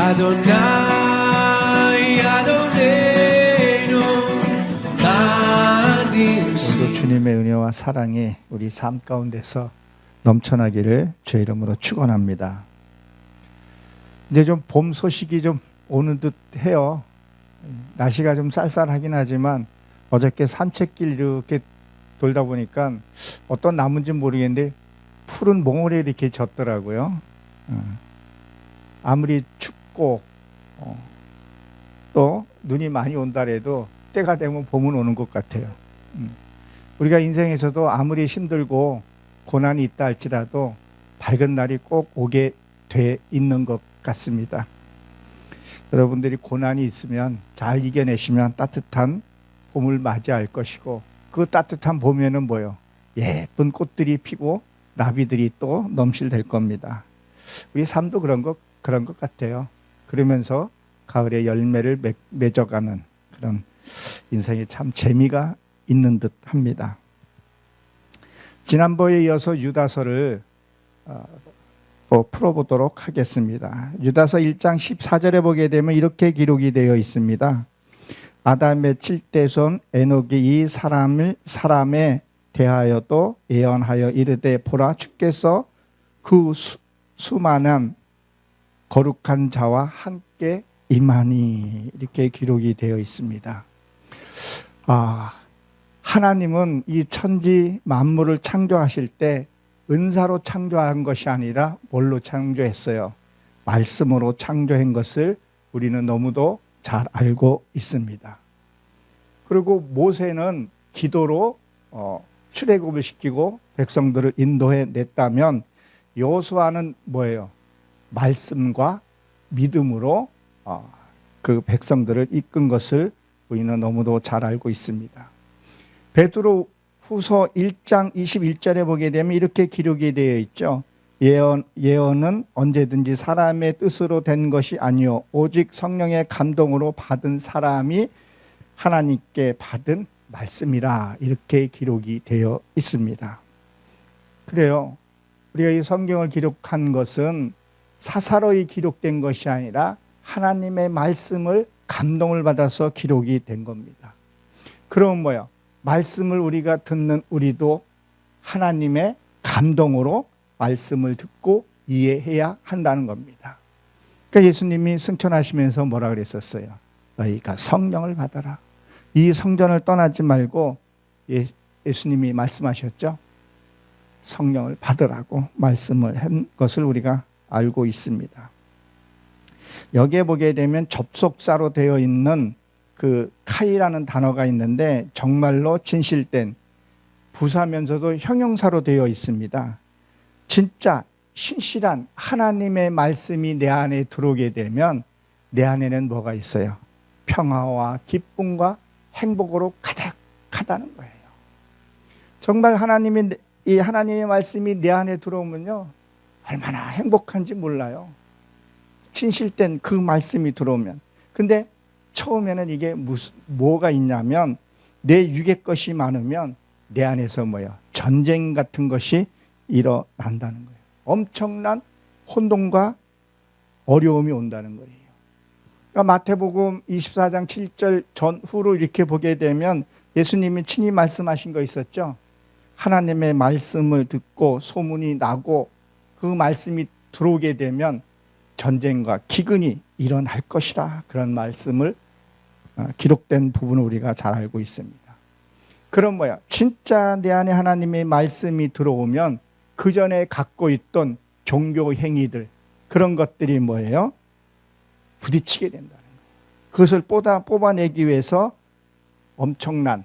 아도나이 아도네노 오늘도 주님의 은혜와 사랑이 우리 삶 가운데서 넘쳐나기를 주의 이름으로 축원합니다. 이제 좀 봄 소식이 좀 오는 듯 해요. 날씨가 좀 쌀쌀하긴 하지만 어저께 산책길 이렇게 돌다 보니까 어떤 나무인지 모르겠는데 푸른 몽골에 이렇게 졌더라고요. 아무리 춥고 또 눈이 많이 온다래도 때가 되면 봄은 오는 것 같아요. 우리가 인생에서도 아무리 힘들고 고난이 있다 할지라도 밝은 날이 꼭 오게 돼 있는 것 같습니다. 여러분들이 고난이 있으면 잘 이겨내시면 따뜻한 봄을 맞이할 것이고, 그 따뜻한 봄에는 뭐요? 예쁜 꽃들이 피고 나비들이 또 넘실될 겁니다. 우리 삶도 그런 것 같아요. 그러면서 가을에 열매를 맺어가는 그런 인생이 참 재미가 있는 듯 합니다. 지난번에 이어서 유다서를 또 풀어보도록 하겠습니다. 유다서 1장 14절에 보게 되면 이렇게 기록이 되어 있습니다. 아담의 7대손 에녹이 이 사람에 대하여도 예언하여 이르되 보라 주께서 그 수많은 거룩한 자와 함께 임하니, 이렇게 기록이 되어 있습니다. 하나님은 이 천지 만물을 창조하실 때 은사로 창조한 것이 아니라 뭘로 창조했어요? 말씀으로 창조한 것을 우리는 너무도 잘 알고 있습니다. 그리고 모세는 기도로 출애굽을 시키고 백성들을 인도해 냈다면, 여호수아는 뭐예요? 말씀과 믿음으로 그 백성들을 이끈 것을 우리는 너무도 잘 알고 있습니다. 베드로 후서 1장 21절에 보게 되면 이렇게 기록이 되어 있죠. 예언은 언제든지 사람의 뜻으로 된 것이 아니요 오직 성령의 감동으로 받은 사람이 하나님께 받은 말씀이라, 이렇게 기록이 되어 있습니다. 그래요. 우리가 이 성경을 기록한 것은 사사로이 기록된 것이 아니라 하나님의 말씀을 감동을 받아서 기록이 된 겁니다. 그럼 뭐야? 말씀을 우리가 듣는 우리도 하나님의 감동으로 말씀을 듣고 이해해야 한다는 겁니다. 그러니까 예수님이 승천하시면서 뭐라 그랬었어요? 너희가 성령을 받아라. 이 성전을 떠나지 말고 예수님이 말씀하셨죠? 성령을 받으라고 말씀을 한 것을 우리가 알고 있습니다. 여기에 보게 되면 접속사로 되어 있는 그 카이라는 단어가 있는데 정말로 진실된 부사면서도 형용사로 되어 있습니다. 진짜 신실한 하나님의 말씀이 내 안에 들어오게 되면 내 안에는 뭐가 있어요? 평화와 기쁨과 행복으로 가득하다는 거예요. 정말 이 하나님의 말씀이 내 안에 들어오면요, 얼마나 행복한지 몰라요. 진실된 그 말씀이 들어오면. 근데 처음에는 이게 뭐가 있냐면, 내 육의 것이 많으면 내 안에서 뭐예요? 전쟁 같은 것이 일어난다는 거예요. 엄청난 혼돈과 어려움이 온다는 거예요. 그러니까 마태복음 24장 7절 전후로 이렇게 보게 되면 예수님이 친히 말씀하신 거 있었죠. 하나님의 말씀을 듣고 소문이 나고 그 말씀이 들어오게 되면 전쟁과 기근이 일어날 것이다. 그런 말씀을 기록된 부분을 우리가 잘 알고 있습니다. 그럼 뭐야? 진짜 내 안에 하나님의 말씀이 들어오면 그 전에 갖고 있던 종교 행위들, 그런 것들이 뭐예요? 부딪히게 된다는 거예요. 그것을 뽑아내기 위해서 엄청난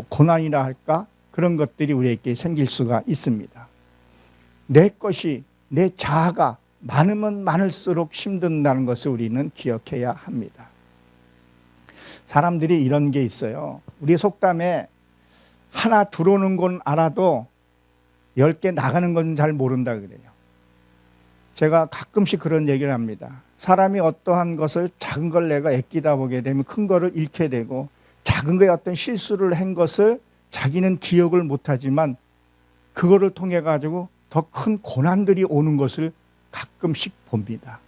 고난이라 할까? 그런 것들이 우리에게 생길 수가 있습니다. 내 것이, 내 자아가 많으면 많을수록 힘든다는 것을 우리는 기억해야 합니다. 사람들이 이런 게 있어요. 우리 속담에 하나 들어오는 건 알아도 10개 나가는 건 잘 모른다 그래요. 제가 가끔씩 그런 얘기를 합니다. 사람이 어떠한 것을 작은 걸 내가 아끼다 보게 되면 큰 거를 잃게 되고, 작은 거에 어떤 실수를 한 것을 자기는 기억을 못하지만 그거를 통해 가지고 더 큰 고난들이 오는 것을 가끔씩 봅니다.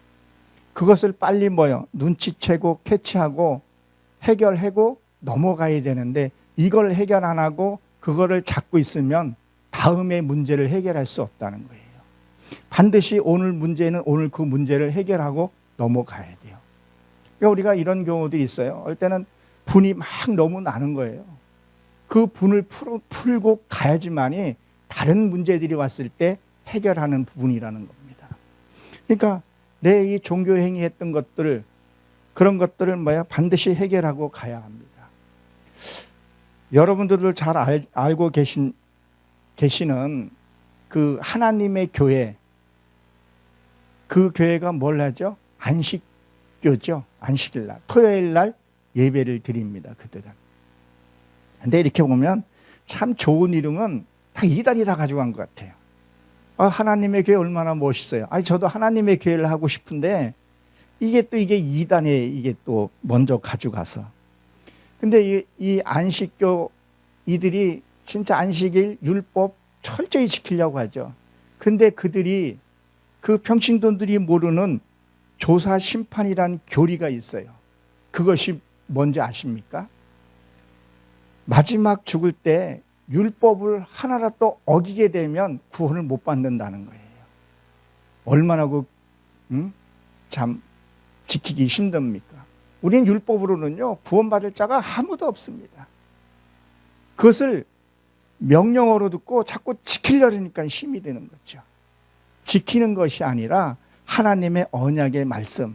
그것을 빨리 눈치채고 캐치하고 해결하고 넘어가야 되는데 이걸 해결 안 하고 그거를 잡고 있으면 다음의 문제를 해결할 수 없다는 거예요. 반드시 오늘 문제는 오늘 그 문제를 해결하고 넘어가야 돼요. 그러니까 우리가 이런 경우들이 있어요. 어떨 때는 분이 막 너무 나는 거예요. 그 분을 풀고 가야지만이 다른 문제들이 왔을 때 해결하는 부분이라는 겁니다. 그러니까 내 이 종교 행위했던 것들을 그런 것들을 반드시 해결하고 가야 합니다. 여러분들도 잘 알고 계시는 그 하나님의 교회, 그 교회가 뭘 하죠? 안식교죠. 안식일 날, 토요일 날 예배를 드립니다. 그들은. 근데 이렇게 보면 참 좋은 이름은 다 이단이 다 가져간 것 같아요. 하나님의 교회 얼마나 멋있어요. 저도 하나님의 교회를 하고 싶은데 이게 이단에 이게 또 먼저 가져가서. 근데 이 안식교 이들이 진짜 안식일 율법 철저히 지키려고 하죠. 근데 그들이 그 평신도들이 모르는 조사 심판이라는 교리가 있어요. 그것이 뭔지 아십니까? 마지막 죽을 때 율법을 하나라도 어기게 되면 구원을 못 받는다는 거예요. 얼마나 참 지키기 힘듭니까? 우리는 율법으로는요 구원받을 자가 아무도 없습니다. 그것을 명령어로 듣고 자꾸 지키려니까 힘이 되는 거죠. 지키는 것이 아니라 하나님의 언약의 말씀,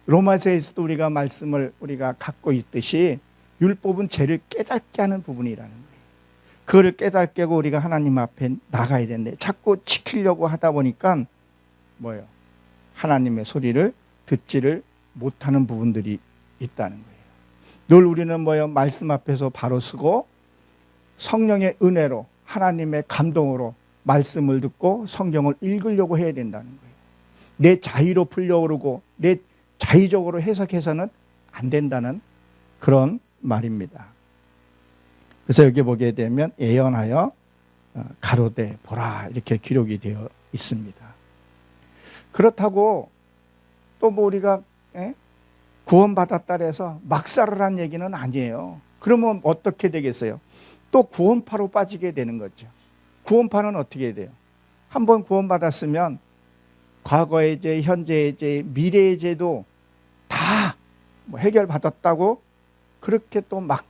로마서에서도 우리가 말씀을 우리가 갖고 있듯이 율법은 죄를 깨닫게 하는 부분이라는 거예요. 그거를 깨닫게 하고 우리가 하나님 앞에 나가야 되는데 자꾸 지키려고 하다 보니까 하나님의 소리를 듣지를 못하는 부분들이 있다는 거예요. 늘 우리는 말씀 앞에서 바로 서고 성령의 은혜로 하나님의 감동으로 말씀을 듣고 성경을 읽으려고 해야 된다는 거예요. 내 자의로 풀려고 그러고 내 자의적으로 해석해서는 안 된다는 그런 말입니다. 그래서 여기 보게 되면 예언하여 가로되 보라 이렇게 기록이 되어 있습니다. 그렇다고 또 우리가 구원받았다 해서 막 살으란 얘기는 아니에요. 그러면 어떻게 되겠어요? 또 구원파로 빠지게 되는 거죠. 구원파는 어떻게 돼요? 한번 구원받았으면 과거의 죄, 현재의 죄, 미래의 죄도 다 해결받았다고 그렇게 또 막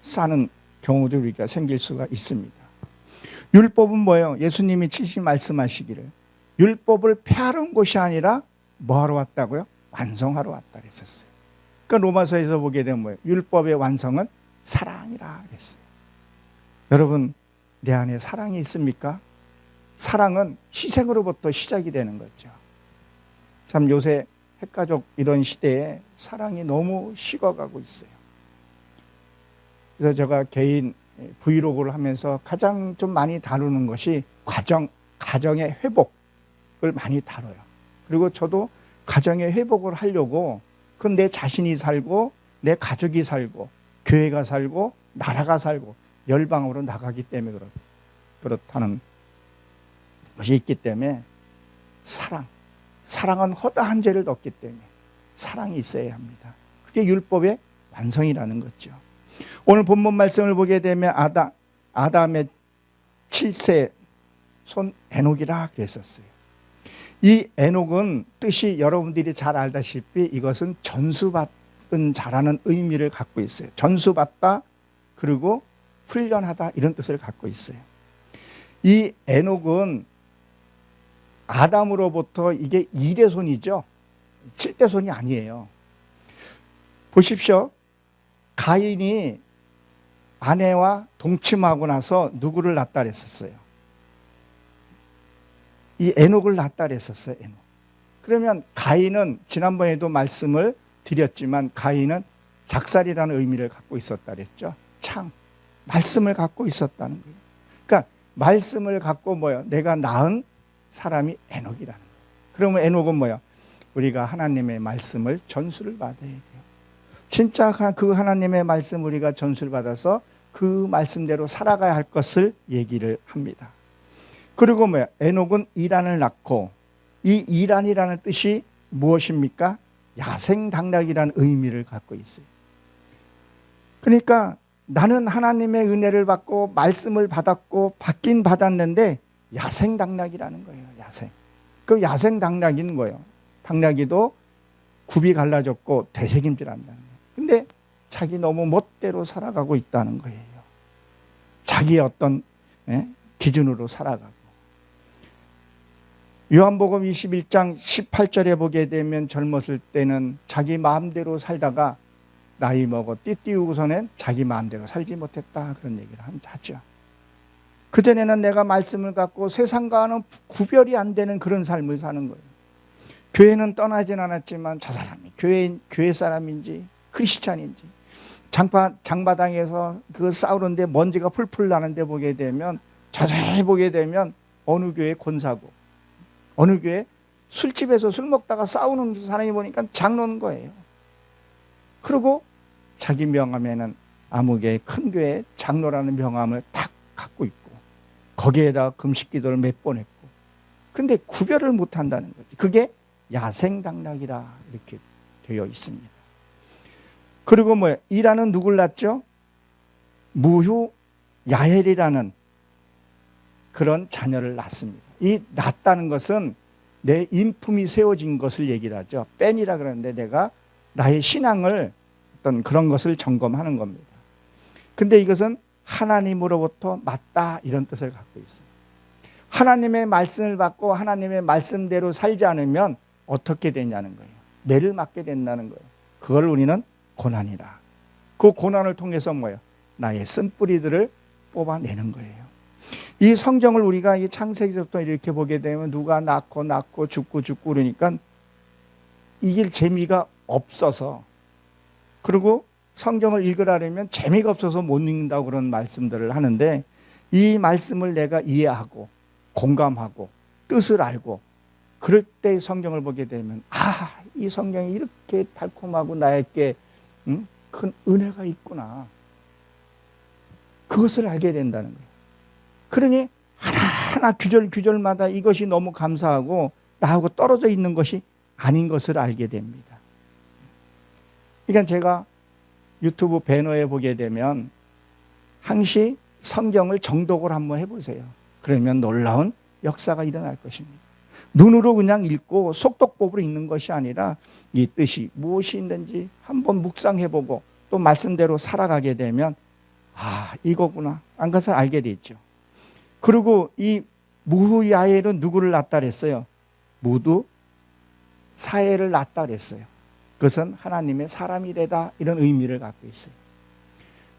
사는 경우도 우리가 생길 수가 있습니다. 율법은 뭐예요? 예수님이 말씀하시기를 율법을 폐하는 곳이 아니라 뭐하러 왔다고요? 완성하러 왔다 그랬었어요. 그러니까 로마서에서 보게 되면 율법의 완성은 사랑이라 그랬어요. 여러분 내 안에 사랑이 있습니까? 사랑은 희생으로부터 시작이 되는 거죠. 참 요새 핵가족 이런 시대에 사랑이 너무 식어가고 있어요. 그래서 제가 개인 브이로그를 하면서 가장 좀 많이 다루는 것이 가정의 회복을 많이 다뤄요. 그리고 저도 가정의 회복을 하려고 그건 내 자신이 살고 내 가족이 살고 교회가 살고 나라가 살고 열방으로 나가기 때문에 그렇다는 것이 있기 때문에 사랑은 허다한 죄를 넣기 때문에 사랑이 있어야 합니다. 그게 율법의 완성이라는 거죠. 오늘 본문 말씀을 보게 되면 아담의 7세 손 에녹이라 그랬었어요. 이 에녹은 뜻이 여러분들이 잘 알다시피 이것은 전수받은 자라는 의미를 갖고 있어요. 전수받다 그리고 훈련하다 이런 뜻을 갖고 있어요. 이 에녹은 아담으로부터 이게 2대 손이죠. 7대 손이 아니에요. 보십시오. 가인이 아내와 동침하고 나서 누구를 낳다 그랬었어요? 이 에녹을 낳다 그랬었어요. 에녹. 그러면 가인은 지난번에도 말씀을 드렸지만 가인은 작살이라는 의미를 갖고 있었다 그랬죠. 말씀을 갖고 있었다는 거예요. 그러니까 말씀을 갖고 내가 낳은 사람이 에녹이라는 거예요. 그러면 에녹은 우리가 하나님의 말씀을 전수를 받아야 돼요. 진짜 그 하나님의 말씀 우리가 전수를 받아서 그 말씀대로 살아가야 할 것을 얘기를 합니다. 그리고 에녹은 이란을 낳고 이 이란이라는 뜻이 무엇입니까? 야생당락이라는 의미를 갖고 있어요. 그러니까 나는 하나님의 은혜를 받고 말씀을 받았고 받긴 받았는데 야생당락이라는 거예요. 야생. 그 야생당락인 거예요. 당나귀도 굽이 갈라졌고 되새김질한다는 거예요. 근데 자기 너무 멋대로 살아가고 있다는 거예요. 자기의 어떤 기준으로 살아가고. 요한복음 21장 18절에 보게 되면 젊었을 때는 자기 마음대로 살다가 나이 먹어 띠띠우고서는 자기 마음대로 살지 못했다, 그런 얘기를 하죠. 그전에는 내가 말씀을 갖고 세상과는 구별이 안 되는 그런 삶을 사는 거예요. 교회는 떠나진 않았지만 저 사람이 교회 사람인지 크리스찬인지, 장마당에서 그 싸우는데 먼지가 풀풀 나는데 보게 되면, 자세히 보게 되면 어느 교회 권사고 어느 교회 술집에서 술 먹다가 싸우는 사람이 보니까 장로인 거예요. 그리고 자기 명함에는 아무개 큰 교회 장로라는 명함을 딱 갖고 있고 거기에다 금식기도를 몇 번 했고, 근데 구별을 못한다는 거지. 그게 야생당락이라 이렇게 되어 있습니다. 그리고 이라는 누굴 낳죠? 무휴 야헬이라는 그런 자녀를 낳습니다. 이 낳았다는 것은 내 인품이 세워진 것을 얘기를 하죠. 뺀이라 그러는데 내가 나의 신앙을 어떤 그런 것을 점검하는 겁니다. 근데 이것은 하나님으로부터 맞다, 이런 뜻을 갖고 있어요. 하나님의 말씀을 받고 하나님의 말씀대로 살지 않으면 어떻게 되냐는 거예요. 매를 맞게 된다는 거예요. 그걸 우리는 고난이라. 그 고난을 통해서 나의 쓴뿌리들을 뽑아내는 거예요. 이 성경을 우리가 이 창세기부터 이렇게 보게 되면 누가 낳고 죽고 그러니까 이길 재미가 없어서, 그리고 성경을 읽으라면 재미가 없어서 못 읽는다고 그런 말씀들을 하는데, 이 말씀을 내가 이해하고 공감하고 뜻을 알고 그럴 때 성경을 보게 되면 이 성경이 이렇게 달콤하고 나에게 큰 은혜가 있구나, 그것을 알게 된다는 거예요. 그러니 하나하나 규절마다 이것이 너무 감사하고 나하고 떨어져 있는 것이 아닌 것을 알게 됩니다. 그러니까 제가 유튜브 배너에 보게 되면 항시 성경을 정독을 한번 해보세요. 그러면 놀라운 역사가 일어날 것입니다. 눈으로 그냥 읽고 속독법으로 읽는 것이 아니라 이 뜻이 무엇이 있는지 한번 묵상해보고 또 말씀대로 살아가게 되면 이거구나, 한 것을 알게 되죠. 그리고 이 무후야엘은 누구를 낳았다 그랬어요? 무두 사엘을 낳았다 그랬어요. 그것은 하나님의 사람이 되다, 이런 의미를 갖고 있어요.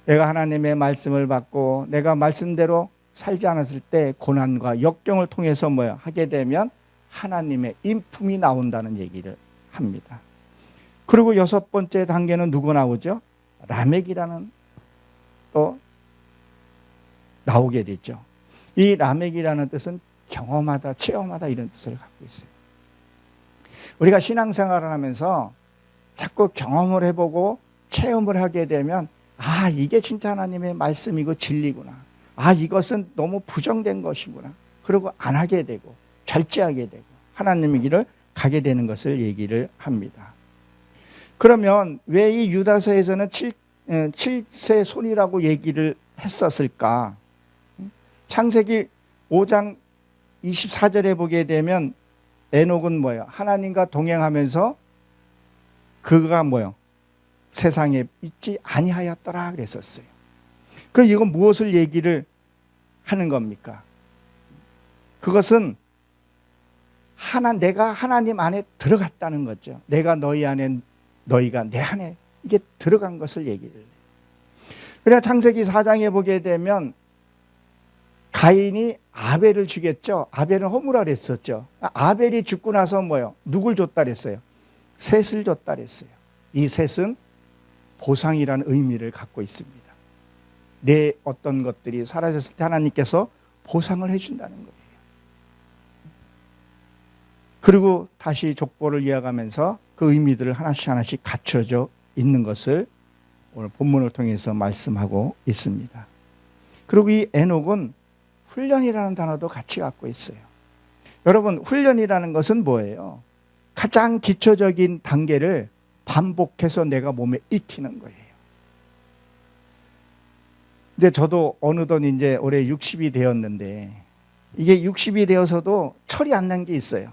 내가 하나님의 말씀을 받고 내가 말씀대로 살지 않았을 때 고난과 역경을 통해서 하게 되면 하나님의 인품이 나온다는 얘기를 합니다. 그리고 6번째 단계는 누구 나오죠? 라멕이라는 또 나오게 되죠. 이 라멕이라는 뜻은 경험하다, 체험하다, 이런 뜻을 갖고 있어요. 우리가 신앙생활을 하면서 자꾸 경험을 해보고 체험을 하게 되면 이게 진짜 하나님의 말씀이고 진리구나, 이것은 너무 부정된 것이구나, 그리고 안 하게 되고 절제하게 되고 하나님의 길을 가게 되는 것을 얘기를 합니다. 그러면 왜 이 유다서에서는 7세 손이라고 얘기를 했었을까? 창세기 5장 24절에 보게 되면 에녹은 하나님과 동행하면서 그가 세상에 있지 아니하였더라 그랬었어요. 이건 무엇을 얘기를 하는 겁니까? 그것은 내가 하나님 안에 들어갔다는 거죠. 내가 너희 안에, 너희가 내 안에 이게 들어간 것을 얘기를 해요. 그래야 창세기 4장에 보게 되면 가인이 아벨을 죽였죠. 아벨은 허무라 그랬었죠. 아벨이 죽고 나서 누굴 줬다 그랬어요? 셋을 줬다 그랬어요. 이 셋은 보상이라는 의미를 갖고 있습니다. 내 어떤 것들이 사라졌을 때 하나님께서 보상을 해준다는 거예요. 그리고 다시 족보를 이어가면서 그 의미들을 하나씩 갖춰져 있는 것을 오늘 본문을 통해서 말씀하고 있습니다. 그리고 이 에녹은 훈련이라는 단어도 같이 갖고 있어요. 여러분, 훈련이라는 것은 뭐예요? 가장 기초적인 단계를 반복해서 내가 몸에 익히는 거예요. 이제 저도 어느덧 이제 올해 60이 되었는데, 이게 60이 되어서도 철이 안 난 게 있어요.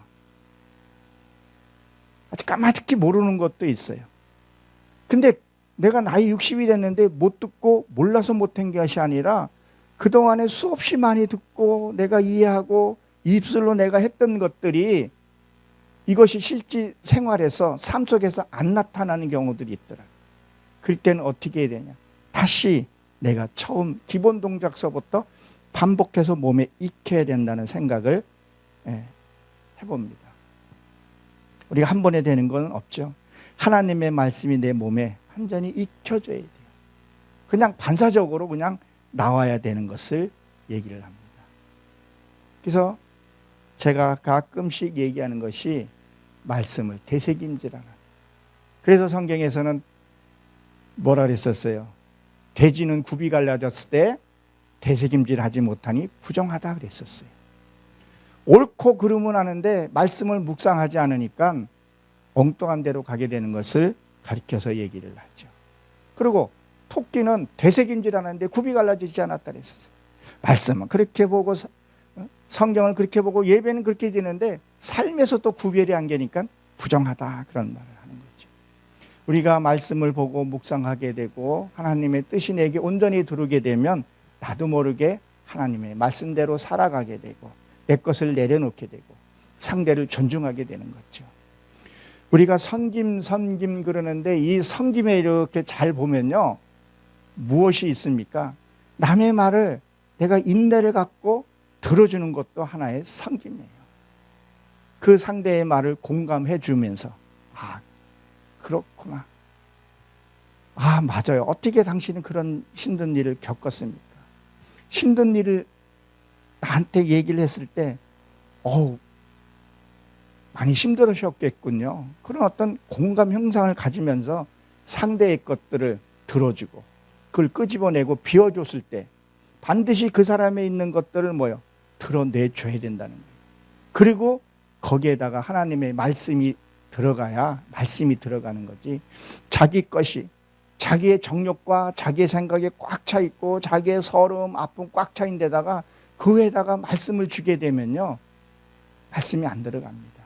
아직 까마득히 모르는 것도 있어요. 근데 내가 나이 60이 됐는데 못 듣고 몰라서 못한 것이 아니라 그동안에 수없이 많이 듣고 내가 이해하고 입술로 내가 했던 것들이 이것이 실제 생활에서 삶 속에서 안 나타나는 경우들이 있더라. 그럴 때는 어떻게 해야 되냐? 다시 내가 처음 기본 동작서부터 반복해서 몸에 익혀야 된다는 생각을 해봅니다. 우리가 한 번에 되는 건 없죠. 하나님의 말씀이 내 몸에 완전히 익혀져야 돼요. 그냥 반사적으로 그냥 나와야 되는 것을 얘기를 합니다. 그래서 제가 가끔씩 얘기하는 것이 말씀을 되새김질하라. 그래서 성경에서는 뭐라 그랬었어요? 돼지는 굽이 갈라졌을 때 되새김질하지 못하니 부정하다 그랬었어요. 옳고 그름은 하는데 말씀을 묵상하지 않으니까 엉뚱한 데로 가게 되는 것을 가리켜서 얘기를 하죠. 그리고 토끼는 되새김질하는데 굽이 갈라지지 않았다 그랬었어요. 말씀은 그렇게 보고 성경을 그렇게 보고 예배는 그렇게 드리는데 삶에서 또 구별이 안 되니까 부정하다 그런 말을 하는 거죠. 우리가 말씀을 보고 묵상하게 되고 하나님의 뜻이 내게 온전히 들어오게 되면 나도 모르게 하나님의 말씀대로 살아가게 되고 내 것을 내려놓게 되고 상대를 존중하게 되는 거죠. 우리가 섬김 그러는데 이 섬김에 이렇게 잘 보면요, 무엇이 있습니까? 남의 말을 내가 인내를 갖고 들어주는 것도 하나의 섬김이에요. 그 상대의 말을 공감해 주면서 아, 그렇구나. 아, 맞아요. 어떻게 당신은 그런 힘든 일을 겪었습니까? 힘든 일을 나한테 얘기를 했을 때 많이 힘들으셨겠군요. 그런 어떤 공감 형상을 가지면서 상대의 것들을 들어주고 그걸 끄집어내고 비워줬을 때 반드시 그 사람에 있는 것들을 드러내줘야 된다는 거예요. 그리고 거기에다가 하나님의 말씀이 들어가야 말씀이 들어가는 거지. 자기 것이 자기의 정욕과 자기의 생각에 꽉 차 있고 자기의 서러움, 아픔 꽉 차 있는 데다가 그 위에다가 말씀을 주게 되면요, 말씀이 안 들어갑니다.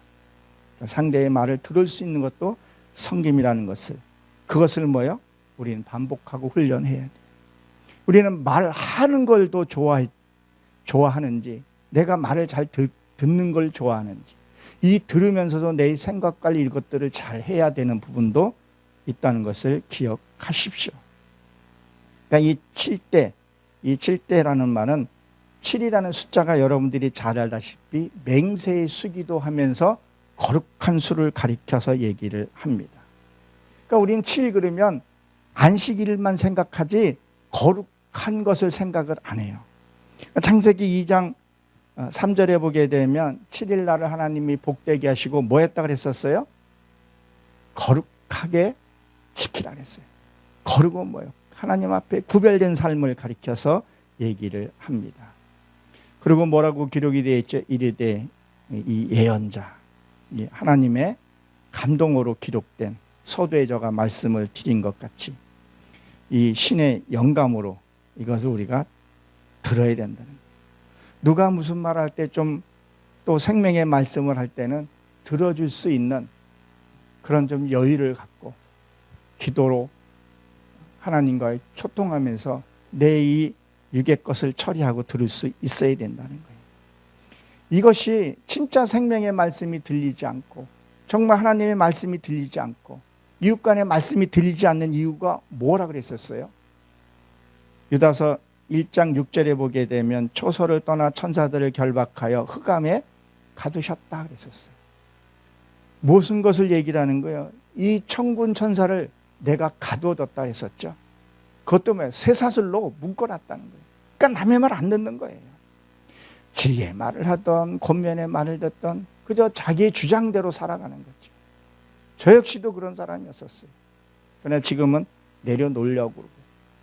그러니까 상대의 말을 들을 수 있는 것도 섬김이라는 것을, 그것을 우리는 반복하고 훈련해야 돼요. 우리는 말하는 걸 더 좋아하는지, 내가 말을 잘 듣는 걸 좋아하는지, 이 들으면서도 내 생각 관리 이것들을 잘 해야 되는 부분도 있다는 것을 기억하십시오. 그러니까 이 7대라는 말은 7이라는 숫자가 여러분들이 잘 알다시피 맹세의 수기도 하면서 거룩한 수를 가리켜서 얘기를 합니다. 그러니까 우리는 7 그러면 안식일만 생각하지 거룩한 것을 생각을 안 해요. 창세기 2장 3절에 보게 되면 7일 날을 하나님이 복되게 하시고 뭐 했다 그랬었어요? 거룩하게 지키라 그랬어요. 거룩은 뭐예요? 하나님 앞에 구별된 삶을 가리켜서 얘기를 합니다. 그리고 뭐라고 기록이 되어 있죠? 이르되 이 예언자, 하나님의 감동으로 기록된 서두에저가 말씀을 드린 것 같이 이 신의 영감으로 이것을 우리가 들어야 된다는 거예요. 누가 무슨 말할 때 좀 또 생명의 말씀을 할 때는 들어줄 수 있는 그런 좀 여유를 갖고 기도로 하나님과 소통하면서 내 이 육의 것을 처리하고 들을 수 있어야 된다는 거예요. 이것이 진짜 생명의 말씀이 들리지 않고 정말 하나님의 말씀이 들리지 않고 이웃 간의 말씀이 들리지 않는 이유가 뭐라 그랬었어요? 유다서 1장 6절에 보게 되면 초소를 떠나 천사들을 결박하여 흑암에 가두셨다 그랬었어요. 무슨 것을 얘기를 하는 거예요? 이 천군 천사를 내가 가두어뒀다 했었죠. 그것도 쇠사슬로 묶어놨다는 거예요. 그러니까 남의 말 안 듣는 거예요. 진리의 말을 하던 권면의 말을 듣던 그저 자기의 주장대로 살아가는 거죠. 저 역시도 그런 사람이었었어요. 그러나 지금은 내려놓으려고 그러고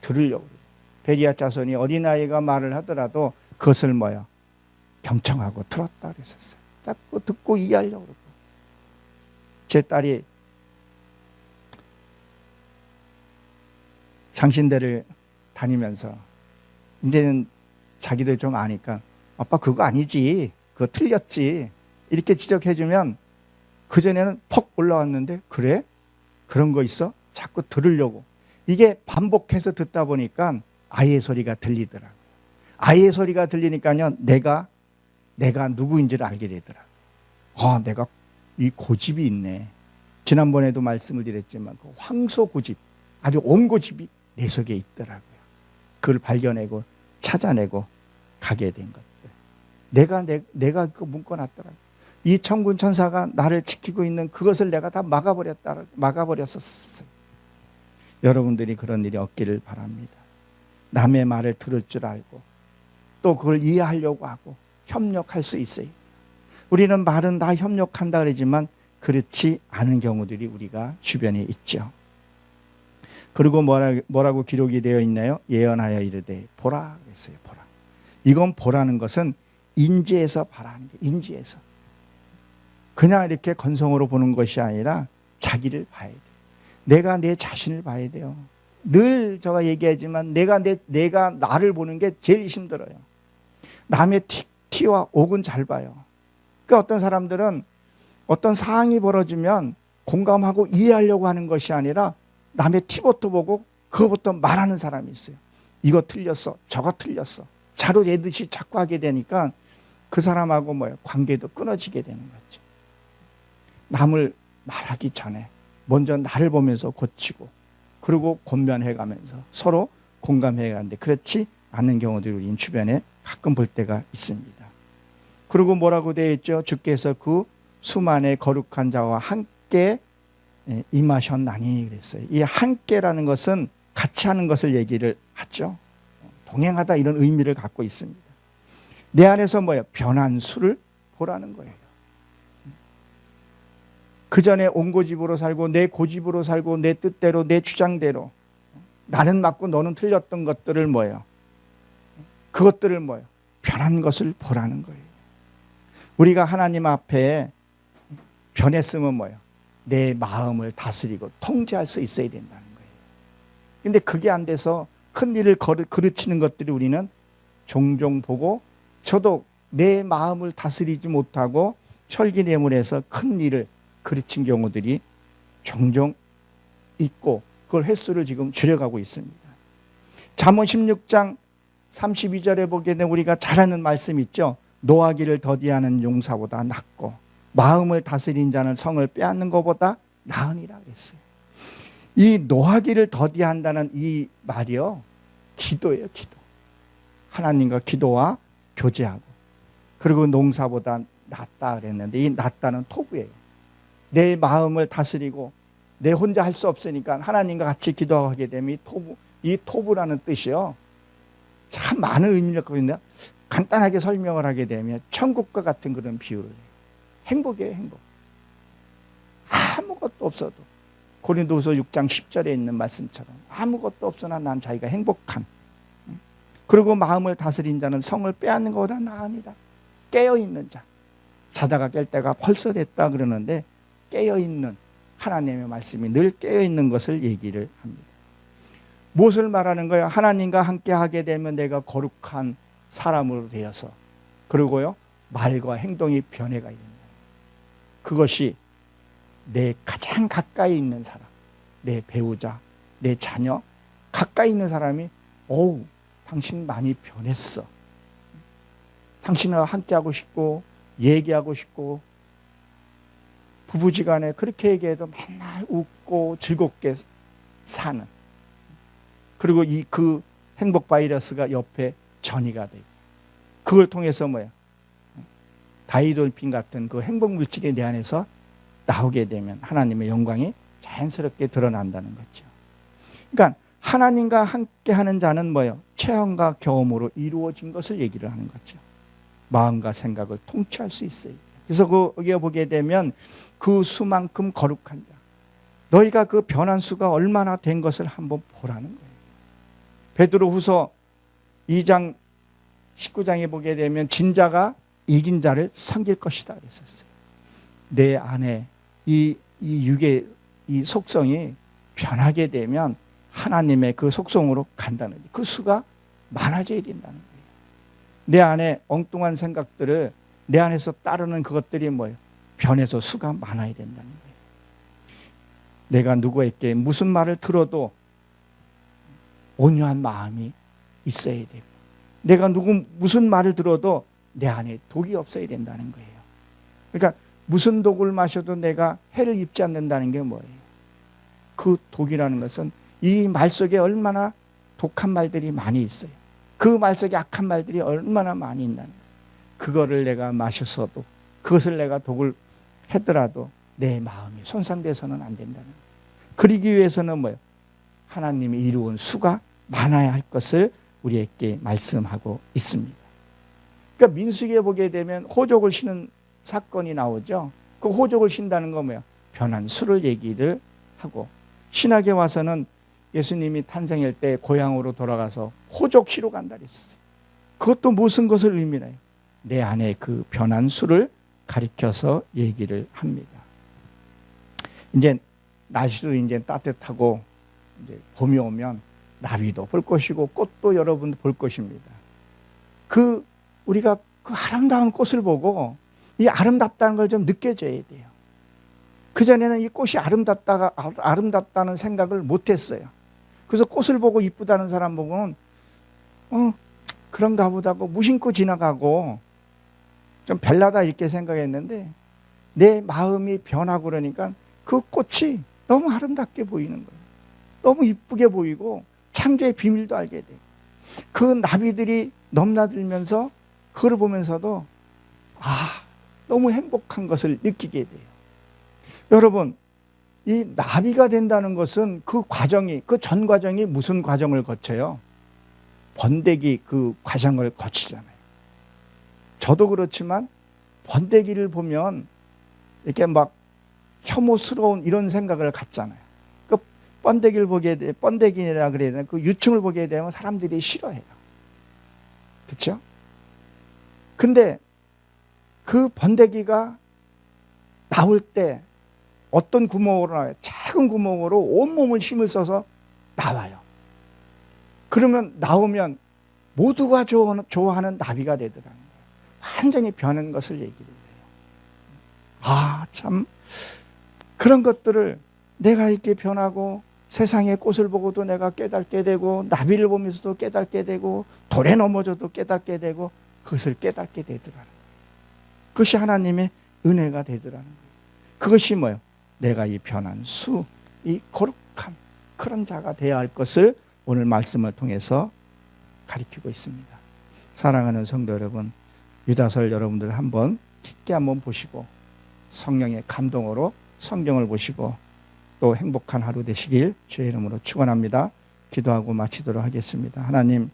들으려고 그러고 베리아 자손이 어린아이가 말을 하더라도 그것을 경청하고 들었다 그랬었어요. 자꾸 듣고 이해하려고 그러고. 제 딸이 장신대를 다니면서 이제는 자기도 좀 아니까 아빠 그거 아니지, 그거 틀렸지 이렇게 지적해주면 그전에는 퍽 올라왔는데 그래? 그런 거 있어? 자꾸 들으려고. 이게 반복해서 듣다 보니까 아이의 소리가 들리더라고요. 아이의 소리가 들리니까요 내가 누구인지를 알게 되더라고요. 내가 이 고집이 있네. 지난번에도 말씀을 드렸지만 그 황소 고집, 아주 온 고집이 내 속에 있더라고요. 그걸 발견하고 찾아내고 가게 된 것들. 내가 그 묶어놨더라고요. 이 천군 천사가 나를 지키고 있는 그것을 내가 다 막아버렸었어요. 여러분들이 그런 일이 없기를 바랍니다. 남의 말을 들을 줄 알고 또 그걸 이해하려고 하고 협력할 수 있어요. 우리는 말은 다 협력한다 그러지만 그렇지 않은 경우들이 우리가 주변에 있죠. 그리고 뭐라고 기록이 되어 있나요? 예언하여 이르되 보라 그랬어요. 보라. 이건 보라는 것은 인지에서 바라는 게, 인지에서. 그냥 이렇게 건성으로 보는 것이 아니라 자기를 봐야 돼요. 내가 내 자신을 봐야 돼요. 늘 제가 얘기하지만 내가 나를 보는 게 제일 힘들어요. 남의 티와 옥은 잘 봐요. 그러니까 어떤 사람들은 어떤 상황이 벌어지면 공감하고 이해하려고 하는 것이 아니라 남의 티부터 보고 그거부터 말하는 사람이 있어요. 이거 틀렸어, 저거 틀렸어. 자로 재듯이 자꾸 하게 되니까 그 사람하고 관계도 끊어지게 되는 거죠. 남을 말하기 전에 먼저 나를 보면서 고치고 그리고 권면해가면서 서로 공감해가는데 그렇지 않는 경우들이 우리 주변에 가끔 볼 때가 있습니다. 그리고 뭐라고 되어 있죠? 주께서 그 수만의 거룩한 자와 함께 임하셨나니 그랬어요. 이 함께라는 것은 같이 하는 것을 얘기를 하죠. 동행하다 이런 의미를 갖고 있습니다. 내 안에서 변한 수를 보라는 거예요. 그 전에 온 고집으로 살고 내 고집으로 살고 내 뜻대로 내 주장대로 나는 맞고 너는 틀렸던 것들을 그것들을 변한 것을 보라는 거예요. 우리가 하나님 앞에 변했으면 내 마음을 다스리고 통제할 수 있어야 된다는 거예요. 근데 그게 안 돼서 큰 일을 그르치는 것들이 우리는 종종 보고 저도 내 마음을 다스리지 못하고 혈기내물해서 큰 일을 그르친 경우들이 종종 있고 그걸 횟수를 지금 줄여가고 있습니다. 잠언 16장 32절에 보게 되면 우리가 잘 아는 말씀 있죠. 노하기를 더디하는 용사보다 낫고 마음을 다스린 자는 성을 빼앗는 것보다 나으니라 그랬어요. 이 노하기를 더디한다는 이 말이요 기도예요. 기도. 하나님과 기도와 교제하고 그리고 농사보다 낫다 그랬는데 이 낫다는 토부예요. 내 마음을 다스리고 내 혼자 할 수 없으니까 하나님과 같이 기도하게 되면 이 토부라는 뜻이요 참 많은 의미를 갖고 있는데 간단하게 설명을 하게 되면 천국과 같은 그런 비유를 해요. 행복이에요. 행복. 아무것도 없어도 고린도후서 6장 10절에 있는 말씀처럼 아무것도 없으나 난 자기가 행복한 그리고 마음을 다스린 자는 성을 빼앗는 것보다 나으니라. 깨어있는 자. 자다가 깰 때가 벌써 됐다 그러는데 깨어있는 하나님의 말씀이 늘 깨어있는 것을 얘기를 합니다. 무엇을 말하는 거예요? 하나님과 함께 하게 되면 내가 거룩한 사람으로 되어서 그리고요 말과 행동이 변해가 있는 거예요. 그것이 내 가장 가까이 있는 사람, 내 배우자, 내 자녀 가까이 있는 사람이 어우 당신 많이 변했어. 당신과 함께하고 싶고 얘기하고 싶고 부부지간에 그렇게 얘기해도 맨날 웃고 즐겁게 사는 그리고 그 행복 바이러스가 옆에 전이가 되고 그걸 통해서 다이돌핀 같은 그 행복 물질이 내 안에서 나오게 되면 하나님의 영광이 자연스럽게 드러난다는 거죠. 그러니까 하나님과 함께 하는 자는 체험과 경험으로 이루어진 것을 얘기를 하는 거죠. 마음과 생각을 통치할 수 있어요. 그래서 거기에 보게 되면 그 수만큼 거룩한 자. 너희가 그 변한 수가 얼마나 된 것을 한번 보라는 거예요. 베드로후서 2장 19장에 보게 되면 진자가 이긴 자를 섬길 것이다 그랬었어요. 내 안에 이 이 육의 이 속성이 변하게 되면 하나님의 그 속성으로 간다는 거예요. 그 수가 많아져야 된다는 거예요. 내 안에 엉뚱한 생각들을 내 안에서 따르는 그것들이 뭐예요? 변해서 수가 많아야 된다는 거예요. 내가 누구에게 무슨 말을 들어도 온유한 마음이 있어야 되고, 내가 무슨 말을 들어도 내 안에 독이 없어야 된다는 거예요. 그러니까 무슨 독을 마셔도 내가 해를 입지 않는다는 게 뭐예요? 그 독이라는 것은 이 말 속에 얼마나 독한 말들이 많이 있어요. 그 말 속에 악한 말들이 얼마나 많이 있다는 거예요. 그거를 내가 마셨어도, 그것을 내가 독을 했더라도 내 마음이 손상돼서는 안 된다는 거예요. 그러기 위해서는 뭐예요? 하나님이 이루은 수가 많아야 할 것을 우리에게 말씀하고 있습니다. 그러니까 민수기에 보게 되면 호족을 신은 사건이 나오죠. 그 호족을 신다는 건 뭐예요? 변한 수를 얘기를 하고, 신학에 와서는 예수님이 탄생할 때 고향으로 돌아가서 호족시로 간다 그랬어요. 그것도 무슨 것을 의미해요? 내 안에 그 변한 수를 가리켜서 얘기를 합니다. 이제 날씨도 이제 따뜻하고 이제 봄이 오면 나비도 볼 것이고 꽃도 여러분 볼 것입니다. 우리가 그 아름다운 꽃을 보고 이 아름답다는 걸 좀 느껴져야 돼요. 그전에는 이 꽃이 아름답다는 생각을 못 했어요. 그래서 꽃을 보고 이쁘다는 사람 보고는 그런가 보다고 무심코 지나가고 좀 별나다 이렇게 생각했는데, 내 마음이 변하고 그러니까 그 꽃이 너무 아름답게 보이는 거예요. 너무 이쁘게 보이고 창조의 비밀도 알게 돼요. 그 나비들이 넘나들면서 그걸 보면서도 너무 행복한 것을 느끼게 돼요. 여러분, 이 나비가 된다는 것은 그 전 과정이 무슨 과정을 거쳐요? 번데기 그 과정을 거치잖아요. 저도 그렇지만 번데기를 보면 이렇게 막 혐오스러운 이런 생각을 갖잖아요. 그 번데기라 그래야 되나? 그 유충을 보게 되면 사람들이 싫어해요. 그렇죠? 근데 그 번데기가 나올 때 어떤 구멍으로 나와요? 작은 구멍으로 온몸을 힘을 써서 나와요. 그러면 나오면 모두가 좋아하는 나비가 되더라는 거예요. 완전히 변한 것을 얘기를 해요. 참 그런 것들을 내가 이렇게 변하고, 세상의 꽃을 보고도 내가 깨닫게 되고, 나비를 보면서도 깨닫게 되고, 돌에 넘어져도 깨닫게 되고, 그것을 깨닫게 되더라는 거예요. 그것이 하나님의 은혜가 되더라는 거예요. 그것이 뭐예요? 내가 이 변한 수, 이 거룩한 그런 자가 되어야 할 것을 오늘 말씀을 통해서 가리키고 있습니다. 사랑하는 성도 여러분, 유다설 여러분들 한번 깊게 한번 보시고 성령의 감동으로 성경을 보시고 또 행복한 하루 되시길 주의 이름으로 축원합니다. 기도하고 마치도록 하겠습니다. 하나님,